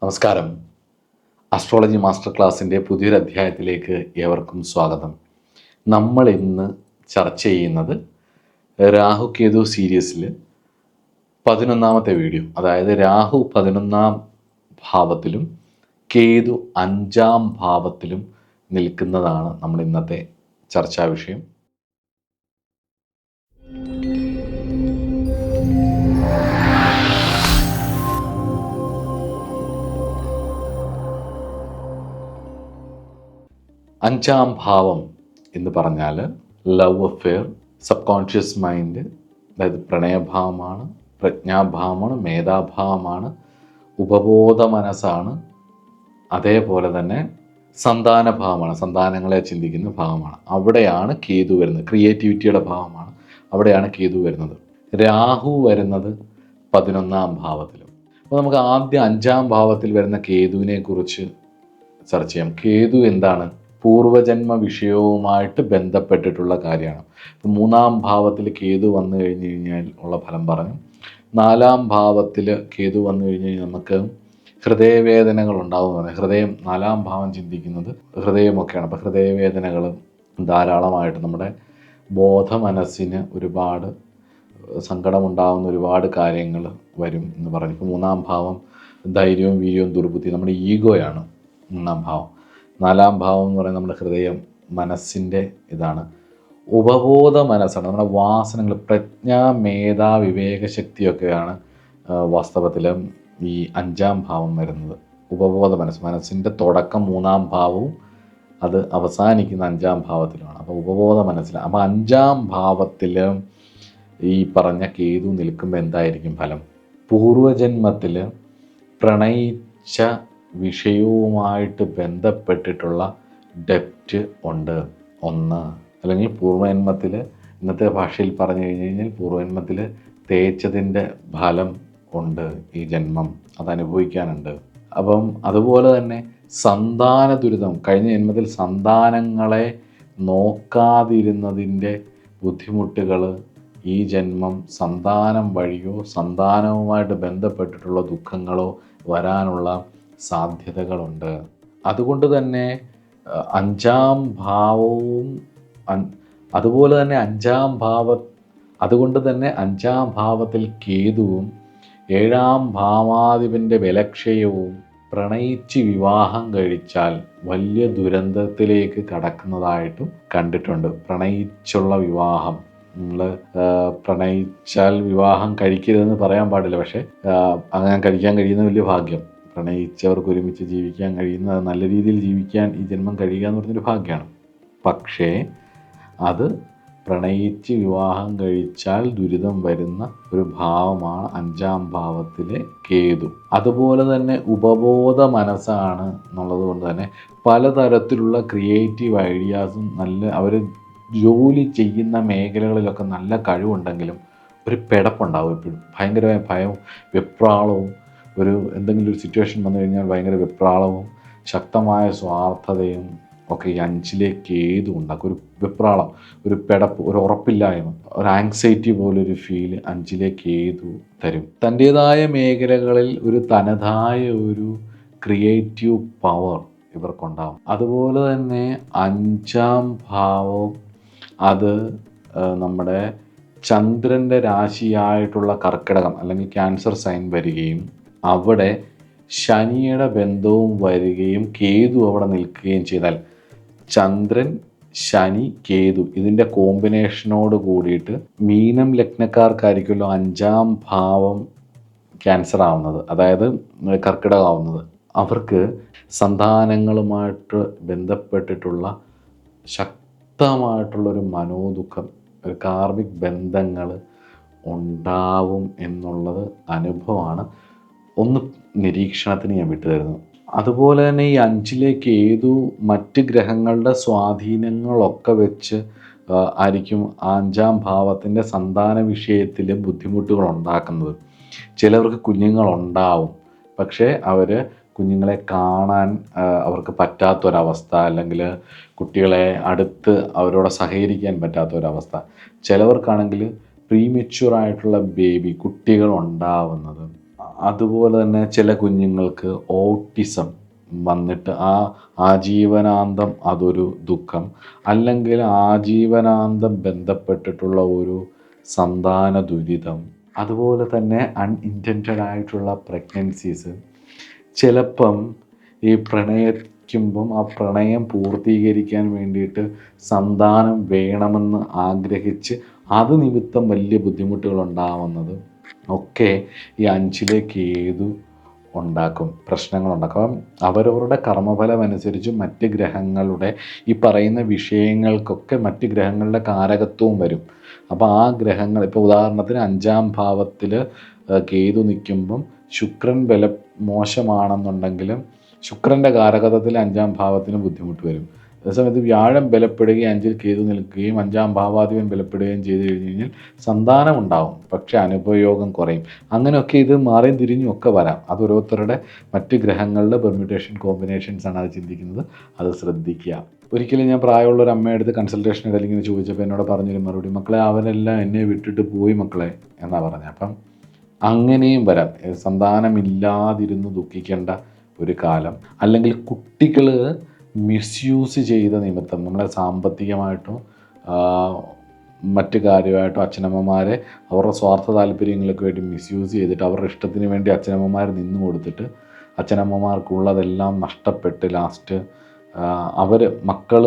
നമസ്കാരം. Astrology master ക്ലാസ്സിൻ്റെ പുതിയൊരു അധ്യായത്തിലേക്ക് ഏവർക്കും സ്വാഗതം. നമ്മൾ ഇന്ന് ചർച്ച ചെയ്യുന്നത് രാഹു കേതു സീരീസിൽ 11ാമത്തെ വീഡിയോ, അതായത് രാഹു 11ാം ഭാവത്തിലും കേതു 5ാം ഭാവത്തിലും നിൽക്കുന്നതാണ് നമ്മൾ ഇന്നത്തെ ചർച്ചാ വിഷയം. അഞ്ചാം ഭാവം എന്ന് പറഞ്ഞാൽ love affair, sub conscious mind, അതായത് പ്രണയഭാവമാണ്, പ്രജ്ഞാഭാവമാണ്, മേധാഭാവമാണ്, ഉപബോധ മനസ്സാണ്. അതേപോലെ തന്നെ സന്താനഭാവമാണ്, സന്താനങ്ങളെ ചിന്തിക്കുന്ന ഭാവമാണ്. അവിടെയാണ് കേതു വരുന്നത്. ക്രിയേറ്റിവിറ്റിയുടെ ഭാവമാണ്, അവിടെയാണ് കേതു വരുന്നത്. രാഹു വരുന്നത് 11ാം ഭാവത്തിലും. അപ്പോൾ നമുക്ക് ആദ്യം 5ാം ഭാവത്തിൽ വരുന്ന കേതുവിനെ കുറിച്ച് ചർച്ച ചെയ്യാം. കേതു എന്താണ്? പൂർവജന്മ വിഷയവുമായിട്ട് ബന്ധപ്പെട്ടിട്ടുള്ള കാര്യമാണ്. ഇപ്പം 3ാം ഭാവത്തിൽ കേതു വന്നു കഴിഞ്ഞ് കഴിഞ്ഞാൽ ഉള്ള ഫലം പറഞ്ഞു. 4ാം ഭാവത്തിൽ കേതു വന്നു കഴിഞ്ഞ് കഴിഞ്ഞാൽ നമുക്ക് ഹൃദയവേദനകൾ ഉണ്ടാകുന്നതാണ്. ഹൃദയം, 4ാം ഭാവം ചിന്തിക്കുന്നത് ഹൃദയമൊക്കെയാണ്. അപ്പോൾ ഹൃദയവേദനകൾ ധാരാളമായിട്ട് നമ്മുടെ ബോധ മനസ്സിന് ഒരുപാട് സങ്കടമുണ്ടാകുന്ന ഒരുപാട് കാര്യങ്ങൾ വരും എന്ന് പറഞ്ഞു. ഇപ്പോൾ 3ാം ഭാവം ധൈര്യവും വീര്യവും ദുർബുദ്ധി, നമ്മുടെ ഈഗോയാണ് 3ാം ഭാവം. 4ാം ഭാവം എന്ന് പറയുന്നത് നമ്മുടെ ഹൃദയം, മനസ്സിൻ്റെ ഇതാണ്. ഉപബോധ മനസ്സാണ്, നമ്മുടെ വാസനകൾ, പ്രജ്ഞ, മേധ, വിവേകശക്തിയൊക്കെയാണ് വാസ്തവത്തിൽ ഈ 5ാം ഭാവം വരുന്നത്. ഉപബോധ മനസ്സ്, മനസ്സിൻ്റെ തുടക്കം 3ാം ഭാവവും അത് അവസാനിക്കുന്ന 5ാം ഭാവത്തിലുമാണ്. അപ്പോൾ ഉപബോധ മനസ്സിൽ. അപ്പോൾ 5ാം ഭാവത്തിൽ ഈ പറഞ്ഞ കേതു നിൽക്കുമ്പോൾ എന്തായിരിക്കും ഫലം? പൂർവജന്മത്തിൽ പ്രണയിച്ച വിഷയവുമായിട്ട് ബന്ധപ്പെട്ടിട്ടുള്ള ഡെപ്റ്റ് ഉണ്ട് ഒന്ന്. അല്ലെങ്കിൽ പൂർവജന്മത്തിൽ, ഇന്നത്തെ ഭാഷയിൽ പറഞ്ഞു കഴിഞ്ഞ് കഴിഞ്ഞാൽ പൂർവജന്മത്തിൽ തേച്ചതിൻ്റെ ഫലം ഉണ്ട്, ഈ ജന്മം അതനുഭവിക്കാനുണ്ട്. അപ്പം അതുപോലെ തന്നെ സന്താന ദുരിതം, കഴിഞ്ഞ ജന്മത്തിൽ സന്താനങ്ങളെ നോക്കാതിരുന്നതിൻ്റെ ബുദ്ധിമുട്ടുകൾ ഈ ജന്മം സന്താനം വഴിയോ സന്താനവുമായിട്ട് ബന്ധപ്പെട്ടിട്ടുള്ള ദുഃഖങ്ങളോ വരാനുള്ള സാധ്യതകളുണ്ട്. അതുകൊണ്ട് തന്നെ 5ാം ഭാവവും അതുപോലെ തന്നെ 5ാം ഭാവത്തിൽ കേതുവും 7ാം ഭാവാധിപൻ്റെ ബലക്ഷയവും പ്രണയിച്ച് വിവാഹം കഴിച്ചാൽ വലിയ ദുരന്തത്തിലേക്ക് കടക്കുന്നതായിട്ടും കണ്ടിട്ടുണ്ട്. പ്രണയിച്ചുള്ള വിവാഹം, നമ്മൾ പ്രണയിച്ചാൽ വിവാഹം കഴിക്കരുതെന്ന് പറയാൻ പാടില്ല, പക്ഷേ അങ്ങനെ കഴിക്കാൻ കഴിയുന്ന വലിയ ഭാഗ്യം. പ്രണയിച്ചവർക്ക് ഒരുമിച്ച് ജീവിക്കാൻ കഴിയുന്ന, നല്ല രീതിയിൽ ജീവിക്കാൻ ഈ ജന്മം കഴിയുക എന്ന് പറഞ്ഞൊരു ഭാഗ്യമാണ്. പക്ഷേ അത് പ്രണയിച്ച് വിവാഹം കഴിച്ചാൽ ദുരിതം വരുന്ന ഒരു ഭാവമാണ് 5ാം ഭാവത്തിലെ കേതു. അതുപോലെ തന്നെ ഉപബോധ മനസ്സാണ് എന്നുള്ളത് കൊണ്ട് തന്നെ പലതരത്തിലുള്ള ക്രിയേറ്റീവ് ഐഡിയാസും അവർ ജോലി ചെയ്യുന്ന മേഖലകളിലൊക്കെ നല്ല കഴിവുണ്ടെങ്കിലും ഒരു പിടപ്പുണ്ടാവും എപ്പോഴും. ഭയങ്കരമായ ഭയവും വെപ്രാളവും, എന്തെങ്കിലും ഒരു സിറ്റുവേഷൻ വന്നു കഴിഞ്ഞാൽ ഭയങ്കര വെപ്രാളവും ശക്തമായ സ്വാർത്ഥതയും ഒക്കെ ഈ 5ലെ കേതു ഉണ്ടാക്കും. ഒരു വെപ്രാളം, ഒരു പിടപ്പ്, ഒരു ഉറപ്പില്ലായ്മ, ഒരു ആങ്സൈറ്റി പോലൊരു ഫീല് 5ലെ കേതു തരും. തൻ്റേതായ മേഖലകളിൽ ഒരു തനതായ ഒരു ക്രിയേറ്റീവ് പവർ ഇവർക്കുണ്ടാവും. അതുപോലെ തന്നെ 5ാം ഭാവം അത് നമ്മുടെ ചന്ദ്രൻ്റെ രാശിയായിട്ടുള്ള കർക്കിടകം അല്ലെങ്കിൽ ക്യാൻസർ സൈൻ വരികയും അവിടെ ശനിയുടെ ബന്ധവും വരികയും കേതു അവിടെ നിൽക്കുകയും ചെയ്താൽ, ചന്ദ്രൻ, ശനി, കേതു ഇതിൻ്റെ കോമ്പിനേഷനോട് കൂടിയിട്ട് മീനം ലഗ്നക്കാർക്കായിരിക്കുമല്ലോ 5ാം ഭാവം ക്യാൻസർ ആവുന്നത്, അതായത് കർക്കിടകമാവുന്നത്. അവർക്ക് സന്താനങ്ങളുമായിട്ട് ബന്ധപ്പെട്ടിട്ടുള്ള ശക്തമായിട്ടുള്ളൊരു മനോദുഃഖം, ഒരു കാർമിക് ബന്ധങ്ങൾ ഉണ്ടാവും എന്നുള്ളത് അനുഭവമാണ്. ഒന്ന് നിരീക്ഷണത്തിന് ഞാൻ വിട്ടുതരുന്നു. അതുപോലെ തന്നെ ഈ 5ലെ കേതു മറ്റ് ഗ്രഹങ്ങളുടെ സ്വാധീനങ്ങളൊക്കെ വെച്ച് ആയിരിക്കും 5ാം ഭാവത്തിൻ്റെ സന്താന വിഷയത്തിൽ ബുദ്ധിമുട്ടുകൾ ഉണ്ടാക്കുന്നത്. ചിലവർക്ക് കുഞ്ഞുങ്ങളുണ്ടാവും, പക്ഷേ അവർ കുഞ്ഞുങ്ങളെ കാണാൻ അവർക്ക് പറ്റാത്തൊരവസ്ഥ, അല്ലെങ്കിൽ കുട്ടികളെ അടുത്ത് അവരോട് സഹകരിക്കാൻ പറ്റാത്തൊരവസ്ഥ. ചിലവർക്കാണെങ്കിൽ പ്രീമെച്യൂറായിട്ടുള്ള കുട്ടികൾ ഉണ്ടാവുന്നത്. അതുപോലെ തന്നെ ചില കുഞ്ഞുങ്ങൾക്ക് ഓട്ടിസം വന്നിട്ട് ആജീവനാന്തം അതൊരു ദുഃഖം, അല്ലെങ്കിൽ ആജീവനാന്തം ബന്ധപ്പെട്ടിട്ടുള്ള ഒരു സന്താന ദുരിതം, അതുപോലെ തന്നെ അൺഇൻറ്റൻറ്റഡ് ആയിട്ടുള്ള പ്രഗ്നൻസീസ്. ചിലപ്പം ഈ പ്രണയിക്കുമ്പം ആ പ്രണയം പൂർത്തീകരിക്കാൻ വേണ്ടിയിട്ട് സന്താനം വേണമെന്ന് ആഗ്രഹിച്ച് അത് നിമിത്തം വലിയ ബുദ്ധിമുട്ടുകൾ ഉണ്ടാവുന്നത് ഒക്കെ ഈ 5-ലെ കേതു ഉണ്ടാക്കും, പ്രശ്നങ്ങളുണ്ടാക്കും. അപ്പം അവരവരുടെ കർമ്മഫലം അനുസരിച്ച് മറ്റ് ഗ്രഹങ്ങളുടെ ഈ പറയുന്ന വിഷയങ്ങൾക്കൊക്കെ മറ്റ് ഗ്രഹങ്ങളുടെ കാരകത്വവും വരും. അപ്പോൾ ആ ഗ്രഹങ്ങൾ, ഇപ്പോൾ ഉദാഹരണത്തിന് 5-ാം ഭാവത്തിൽ കേതു നിൽക്കുമ്പം ശുക്രൻ മോശമാണെന്നുണ്ടെങ്കിലും ശുക്രൻ്റെ കാരകത്വത്തിൽ 5-ാം ഭാവത്തിന് ബുദ്ധിമുട്ട് വരും. അതേസമയത്ത് വ്യാഴം ബലപ്പെടുകയും 5-ൽ കേതു നിൽക്കുകയും 5-ാം ഭാവാധിപൻ ബലപ്പെടുകയും ചെയ്തു കഴിഞ്ഞ് കഴിഞ്ഞാൽ സന്താനം ഉണ്ടാവും, പക്ഷേ അനുപയോഗം കുറയും. അങ്ങനെയൊക്കെ ഇത് മാറിയും തിരിഞ്ഞും ഒക്കെ വരാം. അത് ഓരോരുത്തരുടെ മറ്റ് ഗ്രഹങ്ങളുടെ പെർമ്യൂട്ടേഷൻ കോമ്പിനേഷൻസ് ആണ് അത് ചിന്തിക്കുന്നത്. അത് ശ്രദ്ധിക്കുക. ഒരിക്കലും ഞാൻ പ്രായമുള്ള ഒരു അമ്മയെടുത്ത് കൺസൾട്ടേഷൻ ഇടയിൽ ഇങ്ങനെ ചോദിച്ചപ്പോൾ എന്നോട് പറഞ്ഞൊരു മറുപടി, മക്കളെ അവരെല്ലാം എന്നെ വിട്ടിട്ട് പോയി മക്കളെ എന്നാണ് പറഞ്ഞത്. അപ്പം അങ്ങനെയും വരാം. സന്താനമില്ലാതിരുന്ന് ദുഃഖിക്കേണ്ട ഒരു കാലം, അല്ലെങ്കിൽ കുട്ടികൾ മിസ്യൂസ് ചെയ്ത നിമിത്തം നമ്മളെ സാമ്പത്തികമായിട്ടോ മറ്റു കാര്യമായിട്ടോ അച്ഛനമ്മമാരെ അവരുടെ സ്വാർത്ഥ താല്പര്യങ്ങൾക്ക് വേണ്ടി മിസ്യൂസ് ചെയ്തിട്ട് അവരുടെ ഇഷ്ടത്തിന് വേണ്ടി അച്ഛനമ്മമാർ നിന്നു കൊടുത്തിട്ട് അച്ഛനമ്മമാർക്കുള്ളതെല്ലാം നഷ്ടപ്പെട്ട് ലാസ്റ്റ് മക്കൾ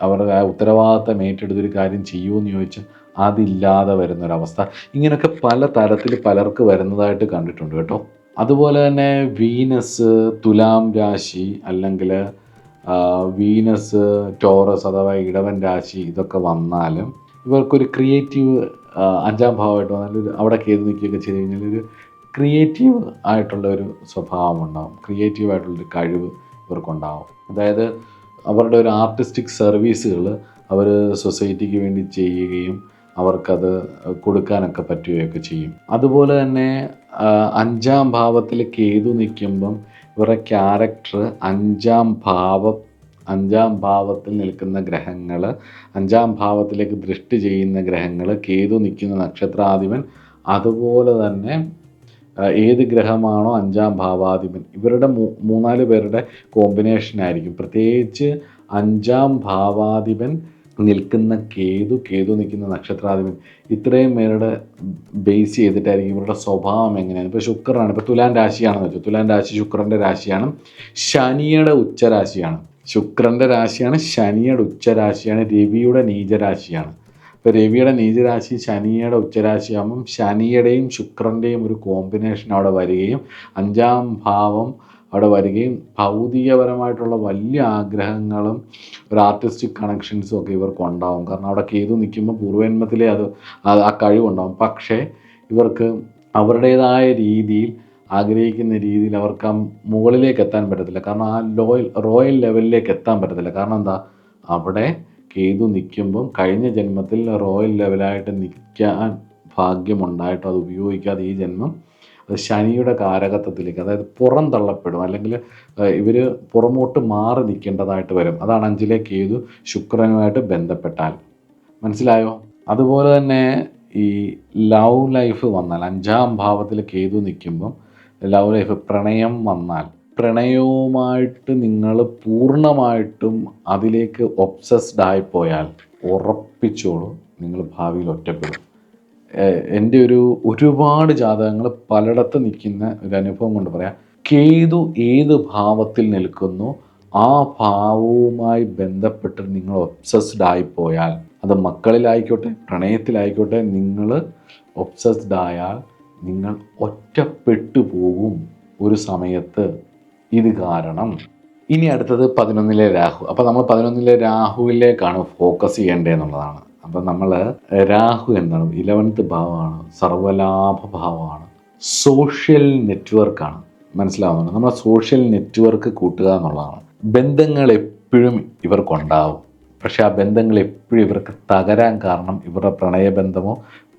അവരുടെ ഉത്തരവാദിത്തം ഏറ്റെടുത്തൊരു കാര്യം ചെയ്യുമെന്ന് ചോദിച്ചാൽ അതില്ലാതെ വരുന്നൊരവസ്ഥ. ഇങ്ങനെയൊക്കെ പല തരത്തിൽ പലർക്ക് വരുന്നതായിട്ട് കണ്ടിട്ടുണ്ട് കേട്ടോ. അതുപോലെ തന്നെ വീനസ് തുലാം രാശി, അല്ലെങ്കിൽ വീനസ് ടോറസ് അഥവാ ഇടവൻ രാശി, ഇതൊക്കെ വന്നാലും ഇവർക്കൊരു ക്രിയേറ്റീവ് 5-ാം ഭാവമായിട്ട് വന്നാൽ അവിടെ കേതു നിൽക്കുകയൊക്കെ ചെയ്ത് കഴിഞ്ഞാൽ ഒരു ക്രിയേറ്റീവ് ആയിട്ടുള്ള ഒരു സ്വഭാവം ഉണ്ടാകും, ക്രിയേറ്റീവായിട്ടുള്ളൊരു കഴിവ് ഇവർക്കുണ്ടാകും. അതായത് അവരുടെ ഒരു ആർട്ടിസ്റ്റിക് സർവീസുകൾ അവർ സൊസൈറ്റിക്ക് വേണ്ടി ചെയ്യുകയും അവർക്കത് കൊടുക്കാനൊക്കെ പറ്റുകയൊക്കെ ചെയ്യും. അതുപോലെ തന്നെ 5-ാം ഭാവത്തിൽ കേതു നിൽക്കുമ്പം ഇവരുടെ ക്യാരക്ടർ 5-ാം ഭാവത്തിൽ നിൽക്കുന്ന ഗ്രഹങ്ങൾ, 5-ാം ഭാവത്തിലേക്ക് ദൃഷ്ടി ചെയ്യുന്ന ഗ്രഹങ്ങൾ, കേതു നിൽക്കുന്ന നക്ഷത്രാധിപൻ, അതുപോലെ തന്നെ ഏത് ഗ്രഹമാണോ 5-ാം ഭാവാധിപൻ, ഇവരുടെ 3-4 പേരുടെ കോമ്പിനേഷനായിരിക്കും. പ്രത്യേകിച്ച് 5-ാം ഭാവാധിപൻ നിൽക്കുന്ന കേതു നിൽക്കുന്ന നക്ഷത്രാധിപൻ, ഇത്രയും പേരുടെ ബേസ് ചെയ്തിട്ടായിരിക്കും ഇവരുടെ സ്വഭാവം എങ്ങനെയാണ്. ഇപ്പോൾ ശുക്രനാണ്, ഇപ്പോൾ തുലാൻ രാശിയാണെന്ന് വെച്ചു, തുലാൻ രാശി ശുക്രൻ്റെ രാശിയാണ്, ശനിയുടെ ഉച്ചരാശിയാണ്. ശുക്രൻ്റെ രാശിയാണ്, ശനിയുടെ ഉച്ചരാശിയാണ്, രവിയുടെ നീചരാശിയാണ്. ഇപ്പോൾ രവിയുടെ നീചരാശി ശനിയുടെ ഉച്ചരാശിയാകുമ്പം ശനിയുടെയും ശുക്രൻ്റെയും ഒരു കോമ്പിനേഷൻ അവിടെ വരികയും 5-ാം ഭാവം അവിടെ വരികയും ഭൗതികപരമായിട്ടുള്ള വലിയ ആഗ്രഹങ്ങളും ഒരു ആർട്ടിസ്റ്റിക് കണക്ഷൻസും ഒക്കെ ഇവർക്ക് ഉണ്ടാവും. കാരണം അവിടെ കേതു നിൽക്കുമ്പോൾ പൂർവ്വജന്മത്തിലേ ആ കഴിവുണ്ടാവും. പക്ഷേ ഇവർക്ക് അവരുടേതായ രീതിയിൽ ആഗ്രഹിക്കുന്ന രീതിയിൽ അവർക്ക് ആ മുകളിലേക്ക് എത്താൻ പറ്റത്തില്ല. കാരണം ആ റോയൽ ലെവലിലേക്ക് എത്താൻ പറ്റത്തില്ല. കാരണം എന്താ, അവിടെ കേതു നിൽക്കുമ്പം കഴിഞ്ഞ ജന്മത്തിൽ റോയൽ ലെവലായിട്ട് നിൽക്കാൻ ഭാഗ്യമുണ്ടായിട്ടും അത് ഉപയോഗിക്കാതെ ഈ ജന്മം അത് ശനിയുടെ കാരകത്വത്തിലേക്ക്, അതായത് പുറം തള്ളപ്പെടും, അല്ലെങ്കിൽ ഇവർ പുറമോട്ട് മാറി നിൽക്കേണ്ടതായിട്ട് വരും. അതാണ് 5-ലെ കേതു ശുക്രനുമായിട്ട് ബന്ധപ്പെട്ടാൽ. മനസ്സിലായോ? അതുപോലെ തന്നെ ഈ ലവ് ലൈഫ് വന്നാൽ 5-ാം ഭാവത്തിൽ കേതു നിൽക്കുമ്പം ലവ് ലൈഫ്, പ്രണയം വന്നാൽ, പ്രണയവുമായിട്ട് നിങ്ങൾ പൂർണ്ണമായിട്ടും അതിലേക്ക് ഒബ്സസ്ഡ് ആയിപ്പോയാൽ ഉറപ്പിച്ചോളൂ നിങ്ങൾ ഭാവിയിൽ ഒറ്റപ്പെടും. എൻ്റെ ഒരുപാട് ജാതകങ്ങൾ പലയിടത്ത് നിൽക്കുന്ന ഒരു അനുഭവം കൊണ്ട് പറയാം. കേതു ഏത് ഭാവത്തിൽ നിൽക്കുന്നു ആ ഭാവവുമായി ബന്ധപ്പെട്ട് നിങ്ങൾ ഒബ്സസ്ഡ് ആയിപ്പോയാൽ, അത് മക്കളിലായിക്കോട്ടെ പ്രണയത്തിലായിക്കോട്ടെ, നിങ്ങൾ ഒബ്സസ്ഡ് ആയാൽ നിങ്ങൾ ഒറ്റപ്പെട്ടു പോകും ഒരു സമയത്ത്. ഇത് കാരണം. ഇനി അടുത്തത് 11-ലെ രാഹു. അപ്പോൾ നമ്മൾ 11-ലെ രാഹുവിലേക്കാണ് ഫോക്കസ് ചെയ്യേണ്ടതെന്നുള്ളതാണ്. അപ്പം നമ്മൾ രാഹു എന്താണ്, 11th ഭാവമാണ്, സർവ്വലാഭ ഭാവമാണ്, സോഷ്യൽ നെറ്റ്വർക്കാണ്. മനസ്സിലാവുന്നുണ്ട്? നമ്മൾ സോഷ്യൽ നെറ്റ്വർക്ക് കൂട്ടുക എന്നുള്ളതാണ്. ബന്ധങ്ങൾ എപ്പോഴും ഇവർക്കുണ്ടാവും. പക്ഷേ ആ ബന്ധങ്ങൾ എപ്പോഴും ഇവർക്ക് തകരാൻ കാരണം ഇവരുടെ പ്രണയബന്ധമോ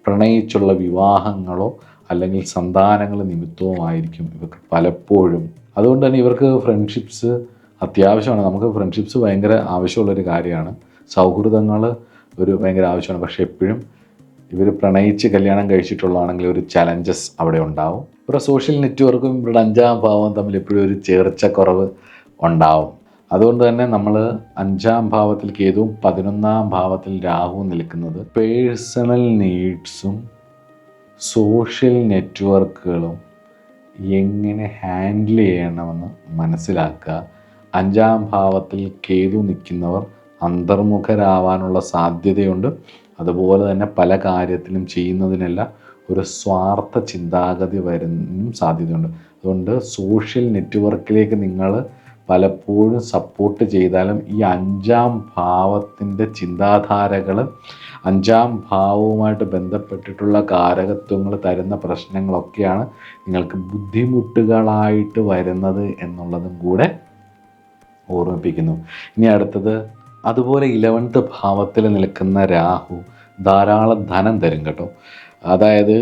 പ്രണയിച്ചുള്ള വിവാഹങ്ങളോ അല്ലെങ്കിൽ സന്താനങ്ങൾ നിമിത്തവുമായിരിക്കും ഇവർക്ക് പലപ്പോഴും. അതുകൊണ്ട് തന്നെ ഇവർക്ക് ഫ്രണ്ട്ഷിപ്സ് അത്യാവശ്യമാണ്. നമുക്ക് ഫ്രണ്ട്ഷിപ്സ് ഭയങ്കര ആവശ്യമുള്ളൊരു കാര്യമാണ്. സൗഹൃദങ്ങൾ ഒരു ഭയങ്കര ആവശ്യമാണ്. പക്ഷേ എപ്പോഴും ഇവർ പ്രണയിച്ച് കല്യാണം കഴിച്ചിട്ടുള്ളതാണെങ്കിൽ ഒരു ചലഞ്ചസ് അവിടെ ഉണ്ടാവും. ഇവരുടെ സോഷ്യൽ നെറ്റ്വർക്കും ഇവരുടെ 5-ാം ഭാവവും തമ്മിൽ എപ്പോഴും ഒരു ചേർച്ചക്കുറവ് ഉണ്ടാവും. അതുകൊണ്ട് തന്നെ നമ്മൾ 5-ാം ഭാവത്തിൽ കേതുവും 11-ാം ഭാവത്തിൽ രാഹുവും നിൽക്കുന്നത് പേഴ്സണൽ നീഡ്സും സോഷ്യൽ നെറ്റ്വർക്കുകളും എങ്ങനെ ഹാൻഡിൽ ചെയ്യണമെന്ന് മനസ്സിലാക്കുക. 5-ാം ഭാവത്തിൽ കേതു നിൽക്കുന്നവർ അന്തർമുഖരാവാനുള്ള സാധ്യതയുണ്ട്. അതുപോലെ തന്നെ പല കാര്യത്തിലും ചെയ്യുന്നതിനെല്ലാം ഒരു സ്വാർത്ഥ ചിന്താഗതി വരുന്നതിനും സാധ്യതയുണ്ട്. അതുകൊണ്ട് സോഷ്യൽ നെറ്റ്വർക്കിലേക്ക് നിങ്ങൾ പലപ്പോഴും സപ്പോർട്ട് ചെയ്താലും ഈ 5-ാം ഭാവത്തിൻ്റെ ചിന്താധാരകൾ 5-ാം ഭാവവുമായിട്ട് ബന്ധപ്പെട്ടിട്ടുള്ള കാരകത്വങ്ങൾ തരുന്ന പ്രശ്നങ്ങളൊക്കെയാണ് നിങ്ങൾക്ക് ബുദ്ധിമുട്ടുകളായിട്ട് വരുന്നത് എന്നുള്ളതും കൂടെ ഓർമ്മിപ്പിക്കുന്നു. ഇനി അടുത്തത്, അതുപോലെ 11th ഭാവത്തിൽ നിൽക്കുന്ന രാഹു ധാരാളം ധനം തരും കേട്ടോ. അതായത്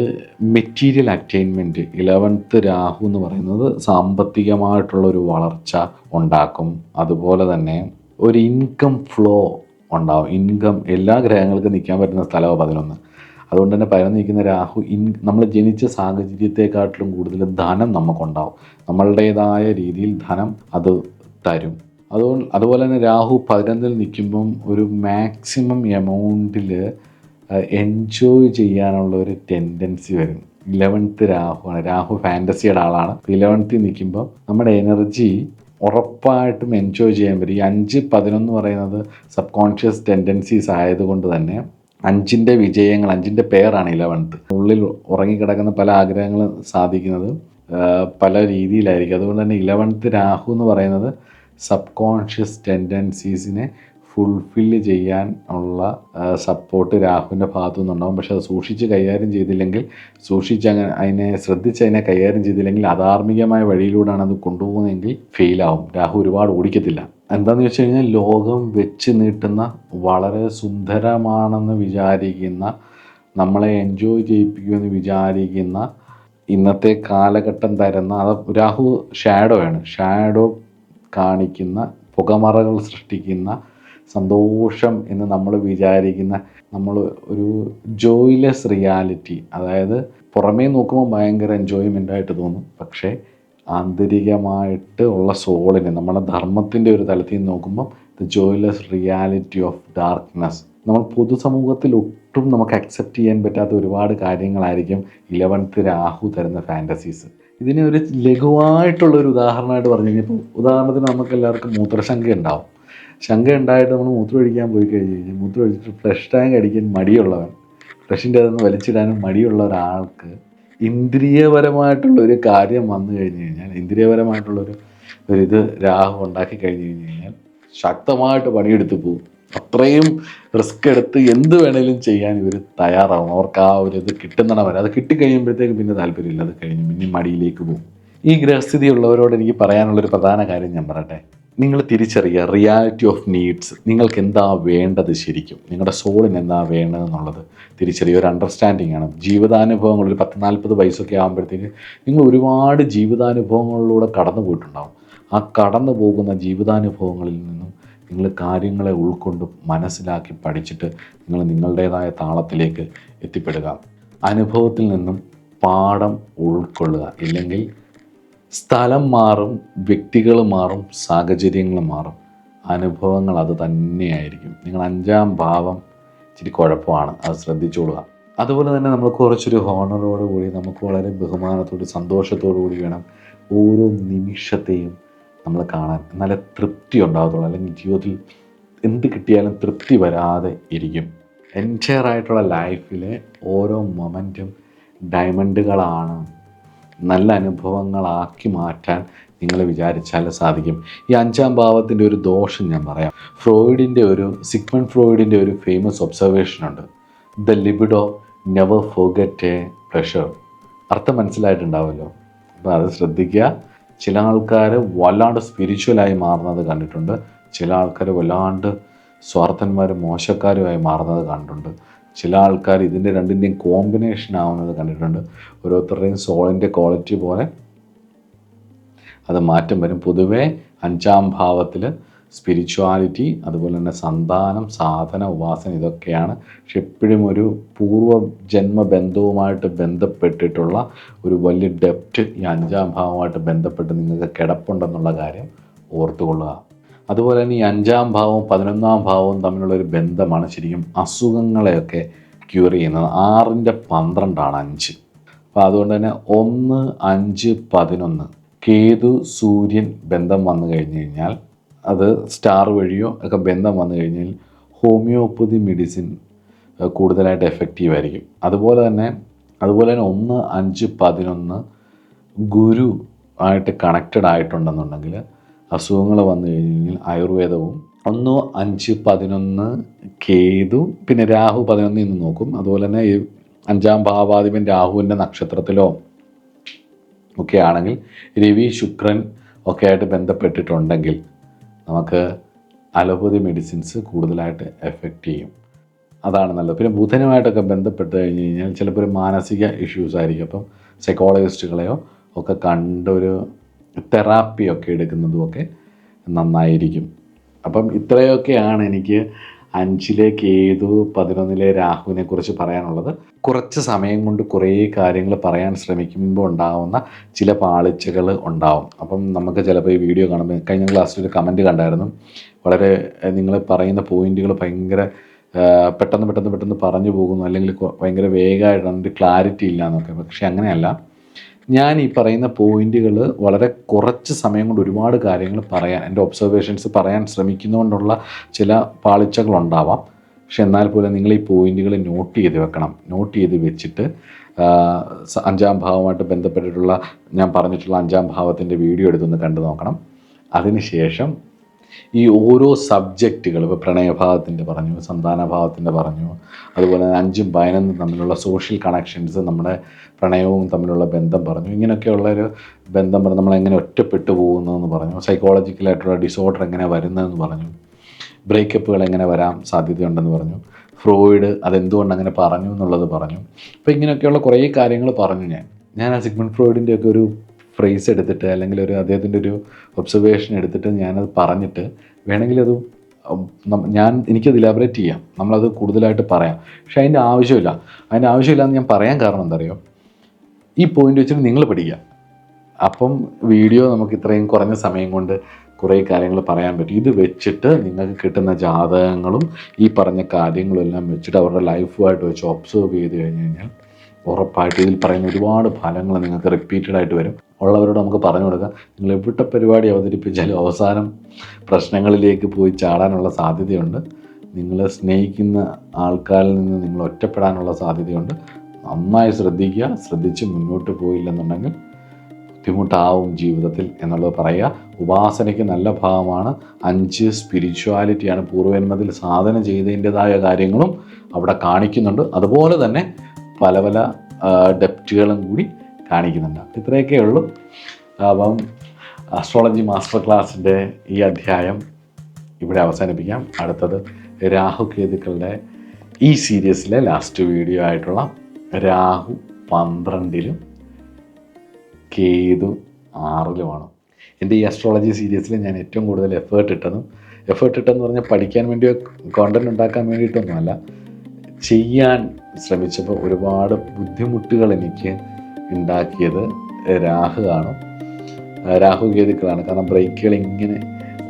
മെറ്റീരിയൽ അറ്റൈൻമെൻറ്റ്. 11th രാഹു എന്ന് പറയുന്നത് സാമ്പത്തികമായിട്ടുള്ളൊരു വളർച്ച ഉണ്ടാക്കും. അതുപോലെ തന്നെ ഒരു ഇൻകം ഫ്ലോ ഉണ്ടാവും. ഇൻകം എല്ലാ ഗ്രഹങ്ങൾക്കും നിൽക്കാൻ പറ്റുന്ന സ്ഥലമാണ് 11. അതുകൊണ്ട് തന്നെ 11 നിൽക്കുന്ന രാഹു നമ്മൾ ജനിച്ച സാഹചര്യത്തെക്കാട്ടിലും കൂടുതൽ ധനം നമുക്കുണ്ടാവും. നമ്മളുടേതായ രീതിയിൽ ധനം അത് തരും. അതുപോലെ തന്നെ രാഹു 11 നിൽക്കുമ്പം ഒരു മാക്സിമം എമൗണ്ടിൽ എൻജോയ് ചെയ്യാനുള്ള ഒരു ടെൻഡൻസി വരും. 11th രാഹുവാണ്. രാഹു ഫാൻറ്റസിയുടെ ആളാണ്. 11th നിൽക്കുമ്പോൾ നമ്മുടെ എനർജി ഉറപ്പായിട്ടും എൻജോയ് ചെയ്യാൻ പറ്റും. ഈ 5-11 പറയുന്നത് സബ് കോൺഷ്യസ് ടെൻഡൻസീസ് ആയതുകൊണ്ട് തന്നെ 5ൻ്റെ വിജയങ്ങൾ, 5ൻ്റെ പേരാണ് 11th. ഉള്ളിൽ ഉറങ്ങിക്കിടക്കുന്ന പല ആഗ്രഹങ്ങളും സാധിക്കുന്നത് പല രീതിയിലായിരിക്കും. അതുകൊണ്ട് തന്നെ 11th രാഹു എന്ന് പറയുന്നത് സബ് കോൺഷ്യസ് ടെൻഡൻസീസിനെ ഫുൾഫില്ല് ചെയ്യാൻ ഉള്ള സപ്പോർട്ട് രാഹുവിൻ്റെ ഭാഗത്തു നിന്നുണ്ടാകും. പക്ഷെ അത് സൂക്ഷിച്ച് കൈകാര്യം ചെയ്തില്ലെങ്കിൽ, അതിനെ ശ്രദ്ധിച്ച് അതിനെ കൈകാര്യം ചെയ്തില്ലെങ്കിൽ അധാർമികമായ വഴിയിലൂടെയാണ് അത് കൊണ്ടുപോകുന്നതെങ്കിൽ ഫെയിലാവും. രാഹു ഒരുപാട് ഓടിക്കത്തില്ല. എന്താണെന്ന് വെച്ച് കഴിഞ്ഞാൽ ലോകം വെച്ച് നീട്ടുന്ന വളരെ സുന്ദരമാണെന്ന് വിചാരിക്കുന്ന, നമ്മളെ എൻജോയ് ചെയ്യിപ്പിക്കുമെന്ന് വിചാരിക്കുന്ന ഇന്നത്തെ കാലഘട്ടം തരുന്ന, അത് രാഹു ഷാഡോയാണ്. ഷാഡോ കാണിക്കുന്ന, പുകമറകൾ സൃഷ്ടിക്കുന്ന, സന്തോഷം എന്ന് നമ്മൾ വിചാരിക്കുന്ന, നമ്മൾ ഒരു ജോയ്ലെസ് റിയാലിറ്റി, അതായത് പുറമേ നോക്കുമ്പോൾ ഭയങ്കര എൻജോയ്മെൻ്റായിട്ട് തോന്നും. പക്ഷേ ആന്തരികമായിട്ട് ഉള്ള സോളിനെ, നമ്മുടെ ധർമ്മത്തിൻ്റെ ഒരു തലത്തിൽ നിന്ന് നോക്കുമ്പോൾ ദ ജോയ്ലെസ് റിയാലിറ്റി ഓഫ് ഡാർക്ക്നെസ്, നമ്മൾ പൊതുസമൂഹത്തിൽ ഒട്ടും നമുക്ക് അക്സെപ്റ്റ് ചെയ്യാൻ പറ്റാത്ത ഒരുപാട് കാര്യങ്ങളായിരിക്കും 11th രാഹു തരുന്ന ഫാൻറ്റസീസ്. ഇതിനെ ഒരു ലഘുവായിട്ടുള്ളൊരു ഉദാഹരണമായിട്ട് പറഞ്ഞു കഴിഞ്ഞാൽ, ഇപ്പോൾ ഉദാഹരണത്തിന് നമുക്ക് എല്ലാവർക്കും മൂത്രശങ്ക ഉണ്ടാവും. ശങ്ക ഉണ്ടായിട്ട് നമ്മൾ മൂത്രം ഒഴിക്കാൻ പോയി കഴിഞ്ഞ് കഴിഞ്ഞാൽ, മൂത്രം ഒഴിച്ചിട്ട് ഫ്ലഷ് ടാങ്ക് അടിക്കാൻ മടിയുള്ളവൻ, ഫ്ലഷിൻ്റെ അതൊന്ന് വലിച്ചിടാനും മടിയുള്ള ഒരാൾക്ക് ഇന്ദ്രിയപരമായിട്ടുള്ളൊരു കാര്യം വന്നു കഴിഞ്ഞ് കഴിഞ്ഞാൽ, ഇന്ദ്രിയപരമായിട്ടുള്ളൊരു ഇത് രാഹു ഉണ്ടാക്കി കഴിഞ്ഞ് കഴിഞ്ഞാൽ ശക്തമായിട്ട് പണിയെടുത്ത് പോകും. അത്രയും റിസ്ക് എടുത്ത് എന്ത് വേണേലും ചെയ്യാൻ ഇവർ തയ്യാറാവും. അവർക്ക് ആ ഒരു ഇത് കിട്ടുന്നിടം വരെ, അത് കിട്ടിക്കഴിയുമ്പോഴത്തേക്ക് പിന്നെ താല്പര്യമില്ല, അത് കഴിഞ്ഞ് പിന്നെ മടിയിലേക്ക് പോകും. ഈ ഗ്രഹസ്ഥിതി ഉള്ളവരോട് എനിക്ക് പറയാനുള്ളൊരു പ്രധാന കാര്യം ഞാൻ പറയട്ടെ. നിങ്ങൾ തിരിച്ചറിയുക റിയാലിറ്റി ഓഫ് നീഡ്സ്. നിങ്ങൾക്ക് എന്താ വേണ്ടത്, ശരിക്കും നിങ്ങളുടെ സോളിന് എന്താ വേണ്ടതെന്നുള്ളത് തിരിച്ചറിയുക. ഒരു അണ്ടർസ്റ്റാൻഡിങ് ആണ്. ജീവിതാനുഭവങ്ങൾ ഒരു 10-40 വയസ്സൊക്കെ ആകുമ്പോഴത്തേക്ക് നിങ്ങൾ ഒരുപാട് ജീവിതാനുഭവങ്ങളിലൂടെ കടന്നു പോയിട്ടുണ്ടാകും. ആ കടന്നു പോകുന്ന ജീവിതാനുഭവങ്ങളിൽ നിന്നും നിങ്ങൾ കാര്യങ്ങളെ ഉൾക്കൊണ്ട് മനസ്സിലാക്കി പഠിച്ചിട്ട് നിങ്ങൾ നിങ്ങളുടേതായ താളത്തിലേക്ക് എത്തിപ്പെടുക. അനുഭവത്തിൽ നിന്നും പാഠം ഉൾക്കൊള്ളുക. ഇല്ലെങ്കിൽ സ്ഥലം മാറും, വ്യക്തികൾ മാറും, സാഹചര്യങ്ങൾ മാറും, അനുഭവങ്ങൾ അത് തന്നെയായിരിക്കും. നിങ്ങൾ 5-ാം ഭാവം ഇച്ചിരി കുഴപ്പമാണ്, അത് ശ്രദ്ധിച്ചോളുക. അതുപോലെ തന്നെ നമ്മൾ കുറച്ചൊരു ഹോണറോട് കൂടി, നമുക്ക് വളരെ ബഹുമാനത്തോട് സന്തോഷത്തോടു കൂടി വേണം ഓരോ നിമിഷത്തെയും നമ്മൾ കാണാൻ. എന്നാലേ തൃപ്തി ഉണ്ടാകത്തുള്ളൂ. അല്ലെങ്കിൽ ജീവിതത്തിൽ എന്ത് കിട്ടിയാലും തൃപ്തി വരാതെ ഇരിക്കും. എൻറ്റയർ ആയിട്ടുള്ള ലൈഫിലെ ഓരോ മൊമെൻറ്റും ഡയമണ്ടുകളാണ്. നല്ല അനുഭവങ്ങളാക്കി മാറ്റാൻ നിങ്ങൾ വിചാരിച്ചാൽ സാധിക്കും. ഈ 5-ാം ഭാവത്തിൻ്റെ ഒരു ദോഷം ഞാൻ പറയാം. സിഗ്മണ്ട് ഫ്രോയിഡിൻ്റെ ഒരു ഫേമസ് ഒബ്സർവേഷൻ ഉണ്ട്. The libido never forget A pleasure. അർത്ഥം മനസ്സിലായിട്ടുണ്ടാവുമല്ലോ. അപ്പോൾ അത് ശ്രദ്ധിക്കുക. ചില ആൾക്കാർ വല്ലാണ്ട് സ്പിരിച്വലായി മാറുന്നത് കണ്ടിട്ടുണ്ട്. ചില ആൾക്കാർ വല്ലാണ്ട് സ്വാർത്ഥന്മാരും മോശക്കാരുമായി മാറുന്നത് കണ്ടിട്ടുണ്ട്. ചില ആൾക്കാർ ഇതിൻ്റെ രണ്ടിൻ്റെയും കോമ്പിനേഷൻ ആവുന്നത് കണ്ടിട്ടുണ്ട്. ഓരോരുത്തരുടെയും സോളിൻ്റെ ക്വാളിറ്റി പോലെ അത് മാറ്റം വരും. പൊതുവേ 5-ാം ഭാവത്തിൽ സ്പിരിച്വാലിറ്റി, അതുപോലെ തന്നെ സന്താനം, സാധന, ഉപാസന, ഇതൊക്കെയാണ്. പക്ഷെ എപ്പോഴും ഒരു പൂർവ്വജന്മ ബന്ധവുമായിട്ട് ബന്ധപ്പെട്ടിട്ടുള്ള ഒരു വലിയ ഡെപ്റ്റ് ഈ 5-ാം ഭാവമായിട്ട് ബന്ധപ്പെട്ട് നിങ്ങൾക്ക് കിടപ്പുണ്ടെന്നുള്ള കാര്യം ഓർത്തുകൊള്ളുക. അതുപോലെ തന്നെ ഈ 5-ാം ഭാവവും 11-ാം ഭാവവും തമ്മിലുള്ളൊരു ബന്ധമാണ് ശരിക്കും അസുഖങ്ങളെയൊക്കെ ക്യൂർ ചെയ്യുന്നത്. 6ൻ്റെ 12 5. അപ്പോൾ അതുകൊണ്ട് തന്നെ 1, 5, 11 കേതു സൂര്യൻ ബന്ധം വന്നു കഴിഞ്ഞ് കഴിഞ്ഞാൽ, അത് സ്റ്റാർ വഴിയോ ഒക്കെ ബന്ധം വന്നു കഴിഞ്ഞാൽ ഹോമിയോപ്പതി മെഡിസിൻ കൂടുതലായിട്ട് എഫക്റ്റീവ് ആയിരിക്കും. അതുപോലെ തന്നെ 1, 5, 11 ഗുരു ആയിട്ട് കണക്റ്റഡ് ആയിട്ടുണ്ടെന്നുണ്ടെങ്കിൽ അസുഖങ്ങൾ വന്നു കഴിഞ്ഞാൽ ആയുർവേദവും 1, 5, 11 കേതു, പിന്നെ രാഹു 11 നിന്ന് നോക്കും. അതുപോലെ തന്നെ ഈ 5-ാം ഭാവാധിപൻ രാഹുവിൻ്റെ നക്ഷത്രത്തിലോ ഒക്കെ ആണെങ്കിൽ രവി ശുക്രൻ ഒക്കെ ആയിട്ട് ബന്ധപ്പെട്ടിട്ടുണ്ടെങ്കിൽ നമുക്ക് അലോപ്പതി മെഡിസിൻസ് കൂടുതലായിട്ട് എഫക്റ്റ് ചെയ്യും. അതാണ് നല്ലത്. പിന്നെ ബുധനുമായിട്ടൊക്കെ ബന്ധപ്പെട്ട് കഴിഞ്ഞ് കഴിഞ്ഞാൽ ചിലപ്പോൾ ഒരു മാനസിക ഇഷ്യൂസ് ആയിരിക്കും. അപ്പം സൈക്കോളജിസ്റ്റുകളെയോ ഒക്കെ കണ്ടൊരു തെറാപ്പിയൊക്കെ എടുക്കുന്നതുമൊക്കെ നന്നായിരിക്കും. അപ്പം ഇത്രയൊക്കെയാണ് എനിക്ക് 5-ലെ കേതു 11-ലെ രാഹുവിനെ കുറിച്ച് പറയാനുള്ളത്. കുറച്ച് സമയം കൊണ്ട് കുറേ കാര്യങ്ങൾ പറയാൻ ശ്രമിക്കുമ്പോൾ ഉണ്ടാകുന്ന ചില പാളിച്ചകൾ ഉണ്ടാവും. അപ്പം നമുക്ക് ചിലപ്പോൾ ഈ വീഡിയോ കാണുമ്പോൾ, കഴിഞ്ഞ ക്ലാസ്സിൽ ഒരു കമൻറ്റ് കണ്ടായിരുന്നു, വളരെ നിങ്ങൾ പറയുന്ന പോയിൻറ്റുകൾ ഭയങ്കര പെട്ടെന്ന് പറഞ്ഞു പോകുന്നു, അല്ലെങ്കിൽ ഭയങ്കര വേഗമായിട്ടാണ്, ഒരു ക്ലാരിറ്റി ഇല്ല എന്നൊക്കെ. പക്ഷെ അങ്ങനെയല്ല, ഞാൻ ഈ പറയുന്ന പോയിൻറ്റുകൾ വളരെ കുറച്ച് സമയം കൊണ്ട് ഒരുപാട് കാര്യങ്ങൾ പറയാൻ, എൻ്റെ ഒബ്സർവേഷൻസ് പറയാൻ ശ്രമിക്കുന്നതുകൊണ്ടുള്ള ചില പാളിച്ചകളുണ്ടാവാം. പക്ഷെ എന്നാൽ പോലും നിങ്ങൾ ഈ പോയിൻറ്റുകൾ നോട്ട് ചെയ്ത് വെക്കണം. നോട്ട് ചെയ്ത് വെച്ചിട്ട് 5-ാം ഭാവമായിട്ട് ബന്ധപ്പെട്ടിട്ടുള്ള ഞാൻ പറഞ്ഞിട്ടുള്ള 5-ാം ഭാവത്തിൻ്റെ വീഡിയോ എടുത്തൊന്ന് കണ്ടു നോക്കണം. അതിനുശേഷം ഈ ഓരോ സബ്ജക്റ്റുകൾ, ഇപ്പോൾ പ്രണയഭാവത്തിൻ്റെ പറഞ്ഞു, സന്താനഭാവത്തിൻ്റെ പറഞ്ഞു, അതുപോലെ 5ഉം 11ഉം തമ്മിലുള്ള സോഷ്യൽ കണക്ഷൻസ്, നമ്മുടെ പ്രണയവും തമ്മിലുള്ള ബന്ധം പറഞ്ഞു, ഇങ്ങനെയൊക്കെയുള്ളൊരു ബന്ധം പറഞ്ഞു, നമ്മളെങ്ങനെ ഒറ്റപ്പെട്ടു പോകുന്നതെന്ന് പറഞ്ഞു, സൈക്കോളജിക്കലായിട്ടുള്ള ഡിസോർഡർ എങ്ങനെ വരുന്നതെന്ന് പറഞ്ഞു, ബ്രേക്കപ്പുകൾ എങ്ങനെ വരാൻ സാധ്യതയുണ്ടെന്ന് പറഞ്ഞു, ഫ്രോയിഡ് അതെന്തുകൊണ്ട് അങ്ങനെ പറഞ്ഞു എന്നുള്ളത് പറഞ്ഞു. അപ്പോൾ ഇങ്ങനെയൊക്കെയുള്ള കുറേ കാര്യങ്ങൾ പറഞ്ഞു. ഞാൻ ആ സിഗ്മണ്ട് ഫ്രോയിഡിൻ്റെ ഒക്കെ ഒരു ഫ്രേസ് എടുത്തിട്ട്, അല്ലെങ്കിൽ അദ്ദേഹത്തിൻ്റെ ഒരു ഒബ്സർവേഷൻ എടുത്തിട്ട് ഞാനത് പറഞ്ഞിട്ട് വേണമെങ്കിൽ അത് എനിക്കത് ഇലാബറേറ്റ് ചെയ്യാം, നമ്മളത് കൂടുതലായിട്ട് പറയാം. പക്ഷേ അതിൻ്റെ ആവശ്യമില്ല എന്ന് ഞാൻ പറയാൻ കാരണം എന്താ അറിയോ, ഈ പോയിൻ്റ് വെച്ചിട്ട് നിങ്ങൾ പഠിക്കുക. അപ്പം വീഡിയോ നമുക്ക് ഇത്രയും കുറഞ്ഞ സമയം കൊണ്ട് കുറേ കാര്യങ്ങൾ പറയാൻ പറ്റും. ഇത് വെച്ചിട്ട് നിങ്ങൾക്ക് കിട്ടുന്ന ജാതകങ്ങളും ഈ പറഞ്ഞ കാര്യങ്ങളും എല്ലാം വെച്ചിട്ട് അവരുടെ ലൈഫുമായിട്ട് വെച്ച് ഒബ്സർവ് ചെയ്ത് കഴിഞ്ഞ് കഴിഞ്ഞാൽ ഉറപ്പായിട്ട് ഇതിൽ പറയുന്ന ഒരുപാട് ഫലങ്ങൾ നിങ്ങൾക്ക് റിപ്പീറ്റഡായിട്ട് വരും. ഉള്ളവരോട് നമുക്ക് പറഞ്ഞു കൊടുക്കാം, നിങ്ങൾ എവിടെ പരിപാടി അവതരിപ്പിച്ചാലും അവസാനം പ്രശ്നങ്ങളിലേക്ക് പോയി ചാടാനുള്ള സാധ്യതയുണ്ട്. നിങ്ങൾ സ്നേഹിക്കുന്ന ആൾക്കാരിൽ നിന്ന് നിങ്ങൾ ഒറ്റപ്പെടാനുള്ള സാധ്യതയുണ്ട്. നന്നായി ശ്രദ്ധിച്ച് മുന്നോട്ട് പോയില്ലെന്നുണ്ടെങ്കിൽ ബുദ്ധിമുട്ടാവും ജീവിതത്തിൽ എന്നുള്ളത് പറയുക. ഉപാസനയ്ക്ക് നല്ല ഭാവമാണ്. 5 സ്പിരിച്വാലിറ്റിയാണ്. പൂർവ്വജന്മത്തിൽ സാധന ചെയ്തതിൻ്റെതായ കാര്യങ്ങളും അവിടെ കാണിക്കുന്നുണ്ട്. അതുപോലെ തന്നെ പല ഡെപ്റ്റുകളും കൂടി കാണിക്കുന്നുണ്ട്. ഇത്രയൊക്കെ ഉള്ളൂ. അപ്പം അസ്ട്രോളജി മാസ്റ്റർ ക്ലാസ്സിൻ്റെ ഈ അധ്യായം ഇവിടെ അവസാനിപ്പിക്കാം. അടുത്തത് രാഹുകേതുക്കളുടെ ഈ സീരീസിലെ ലാസ്റ്റ് വീഡിയോ ആയിട്ടുള്ള രാഹു 12-ലും കേതു 6-ലുമാണ്. എൻ്റെ ഈ അസ്ട്രോളജി സീരീസിൽ ഞാൻ ഏറ്റവും കൂടുതൽ എഫേർട്ട് ഇട്ടെന്ന് പറഞ്ഞാൽ പഠിക്കാൻ വേണ്ടിയോ കോണ്ടൻറ്റ് ഉണ്ടാക്കാൻ വേണ്ടിയിട്ടൊന്നുമല്ല, ചെയ്യാൻ ശ്രമിച്ചപ്പോൾ ഒരുപാട് ബുദ്ധിമുട്ടുകൾ എനിക്ക് ഉണ്ടാക്കിയത് രാഹുകേതുക്കളാണ്. കാരണം ബ്രേക്കുകൾ ഇങ്ങനെ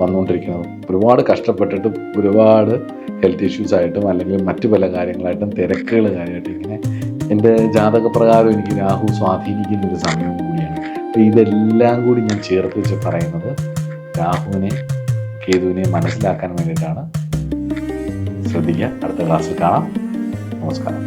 വന്നുകൊണ്ടിരിക്കുന്നത്, ഒരുപാട് കഷ്ടപ്പെട്ടിട്ടും ഒരുപാട് ഹെൽത്ത് ഇഷ്യൂസായിട്ടും അല്ലെങ്കിൽ മറ്റു പല കാര്യങ്ങളായിട്ടും തിരക്കുകൾ കാര്യമായിട്ടും ഇങ്ങനെ എൻ്റെ ജാതകപ്രകാരം എനിക്ക് രാഹു സ്വാധീനിക്കുന്നൊരു സമയവും കൂടിയാണ്. അപ്പോൾ ഇതെല്ലാം കൂടി ഞാൻ ചേർത്ത് വെച്ച് പറയുന്നത് രാഹുവിനെ കേതുവിനെ മനസ്സിലാക്കാൻ വേണ്ടിയിട്ടാണ്. ശ്രദ്ധിക്കുക. അടുത്ത ക്ലാസ്സിൽ കാണാം. നമസ്കാരം.